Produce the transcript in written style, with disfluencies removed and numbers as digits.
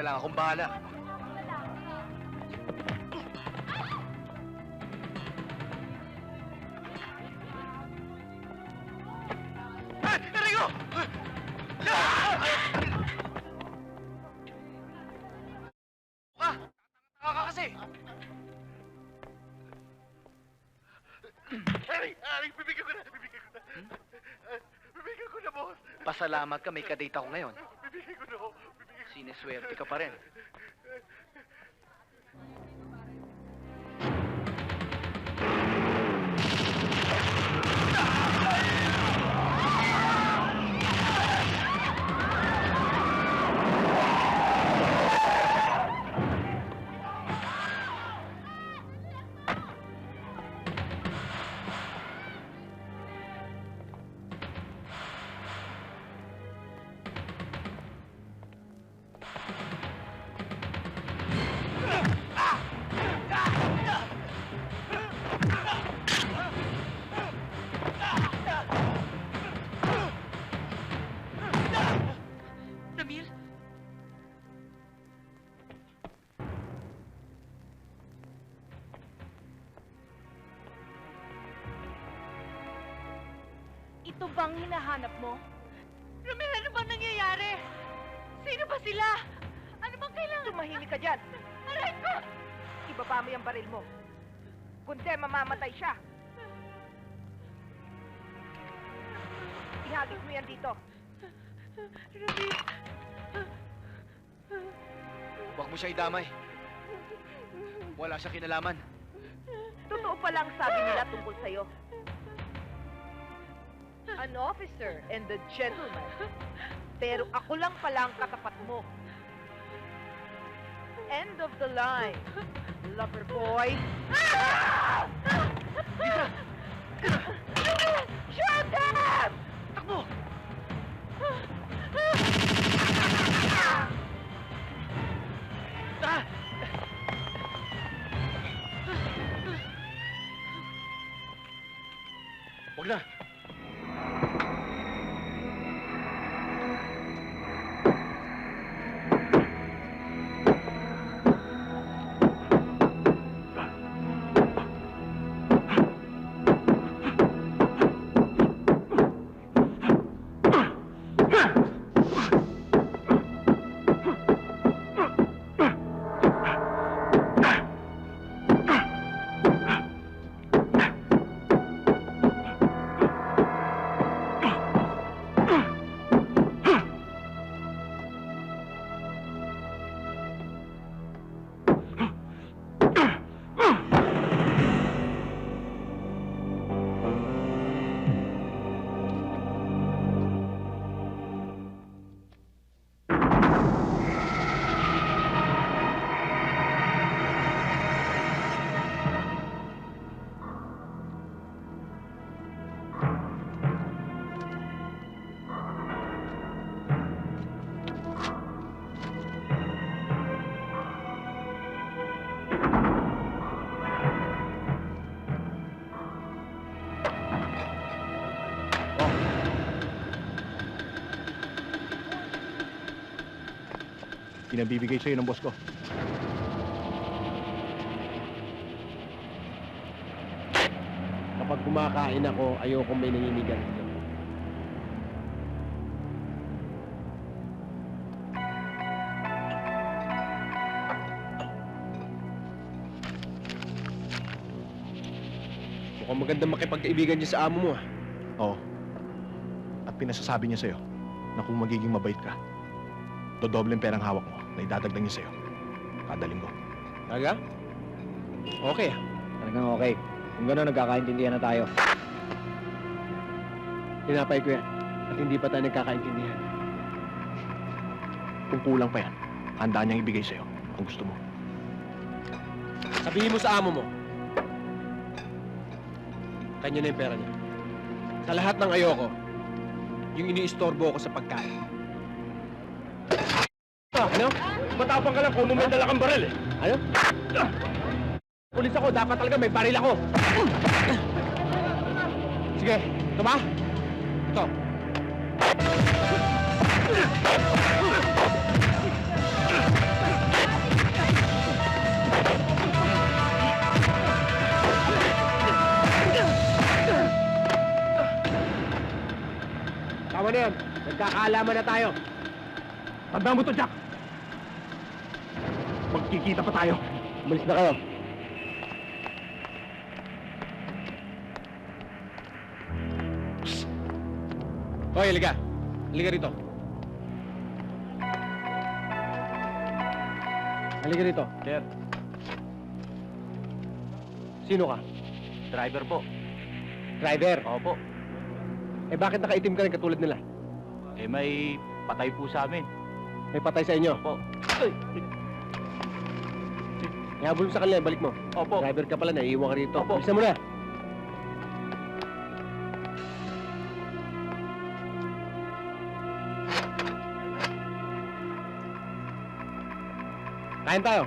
lang akong bahala. Ay! Enrico! Tanga ka kasi! Eric, bibigyan ko na! Bibigyan ko na, boss! Pasalamat ka, may kadate ako ngayon. Bibigyan ko na, Sineswerte ka pa rin. Ramil? Ito bang hinahanap mo? Ramil, ano bang nangyayari? Sino ba sila? Ano bang kailangan? Tumahimik ka dyan. Aray ko! Ibaba mo yung baril mo. Kundi mamamatay siya. Ihagis mo yan dito. Ramil! Huwag mo siya idamay. Wala siya kinalaman. Totoo pa lang sabi nila tungkol sa'yo. An officer and a gentleman. Pero ako lang pala ang katapat mo. End of the line, lover boy. Lisa! Shoot them! Takbo! Tara! Huwag na! Pinabibigay sa'yo ng boss ko. Kapag kumakain ako, ayoko may nangingigan dito. Mukhang magandang makipagkaibigan niya sa amo mo, ah. Oo. At pinasasabi niya sa'yo na kung magiging mabait ka, dodobleng perang hawak mo na idadagdag niya sa'yo kada linggo. Talaga? Okay, ah. Talagang okay. Kung gano'n, nagkakaintindihan na tayo. Tinapay ko yan. At hindi pa tayo nagkakaintindihan. Kung kulang pa yan, handa niyang ibigay sa'yo ang gusto mo. Sabihin mo sa amo mo. Kanya na yung pera niya. Sa lahat ng ayoko, yung iniistorbo ko sa pagkain. Ano? Matapang ka lang kung may dala kang baril eh. Ano? Pulis ako, dapat talaga may baril ako. Sige, ito ba? Ito. Magkakaalaman na tayo. Tandaan mo to, Jack. Magkikita pa tayo. Umalis na kayo. Hoy, halika. Halika rito. Halika rito. Sir, Sino ka? driver po. Driver. Opo. Eh bakit nakaitim ka rin katulad nila? Eh may patay po sa amin. May patay sa inyo. Opo. Ihabol mo sa kanila, balik mo. Opo. Driver ka pala, naiiwan ka rito. Opo. Bilisan mo na. Kain tayo.